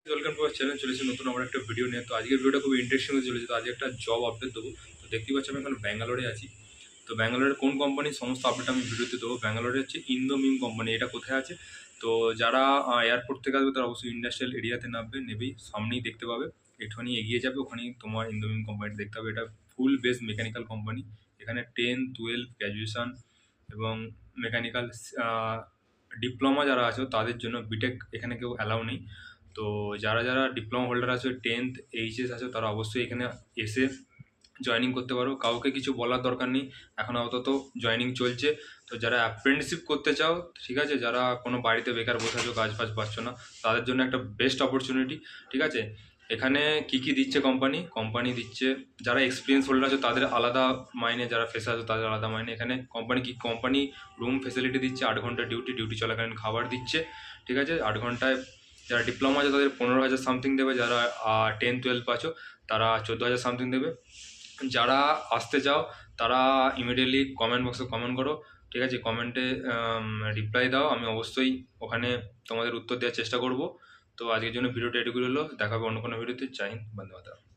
Welcome to our channel. চলেছে নতুন আমার একটা ভিডিও নিয়ে। তো আজকের ভিডিওটা খুব ইন্টারেস্টিং হতে চলেছে। তো আজকে একটা জব আপডেট দেবো। তো দেখতেই পাচ্ছি আমি এখন ব্যাঙ্গালোরে আছি। তো ব্যাঙ্গালোরের কোন কোম্পানির সমস্ত আপডেট আমি ভিডিওতে দেবো। ব্যাঙ্গালোরে হচ্ছে ইন্দোমিম কোম্পানি। এটা কোথায় আছে? তো যারা এয়ারপোর্ট থেকে আসবে তারা অবশ্যই ইন্ডাস্ট্রিয়াল এরিয়াতে নামবে, নেবেই সামনেই দেখতে পাবে। একটুখানি এগিয়ে যাবে, ওখানেই তোমার ইন্দোমিম কোম্পানিটা দেখতে হবে। এটা ফুল বেস মেকানিক্যাল কোম্পানি। এখানে 10-12 গ্র্যাজুয়েশন এবং মেকানিক্যাল ডিপ্লোমা যারা আছে তাদের জন্য, বিটেক এখানে কেউ অ্যালাউ নেই। তো যারা যারা ডিপ্লোমা হোল্ডার আছে, 10th এইচএস আছে, তারা অবশ্যই এখানে এসে জয়েনিং করতে পারো। কাউকে কিছু বলার দরকার নেই, এখন আপাতত জয়েনিং চলছে। তো যারা অ্যাপ্রেন্টিসশিপ করতে চাও, ঠিক আছে, যারা কোনো বাড়িতে বেকার বসে আছো, কাজ ফাজ পাচ্ছ না, তাদের জন্য একটা বেস্ট অপরচুনিটি। ঠিক আছে, এখানে কি কি দিচ্ছে কোম্পানি দিচ্ছে, যারা এক্সপিরিয়েন্স হোল্ডার আছে তাদের আলাদা মাইনে, যারা ফ্রেশার আছে তাদের আলাদা মাইনে। এখানে কোম্পানি রুম ফেসিলিটি দিচ্ছে, 8 ঘন্টা ডিউটি চলাকালীন খাবার দিচ্ছে। ঠিক আছে, 8 ঘন্টায় যারা ডিপ্লোমা আছে তাদের 15,000 সামথিং দেবে, যারা 10-12 আছো তারা 14,000 সামথিং দেবে। যারা আসতে চাও তারা ইমিডিয়েটলি কমেন্ট বক্সে কমেন্ট করো। ঠিক আছে, কমেন্টে রিপ্লাই দাও, আমি অবশ্যই ওখানে তোমাদের উত্তর দেওয়ার চেষ্টা করব। তো আজকের জন্য ভিডিওটা এটুকুই হলো, দেখা হবে অন্য কোনো ভিডিওতে। জয় হিন্দ, বন্দে মাতরম।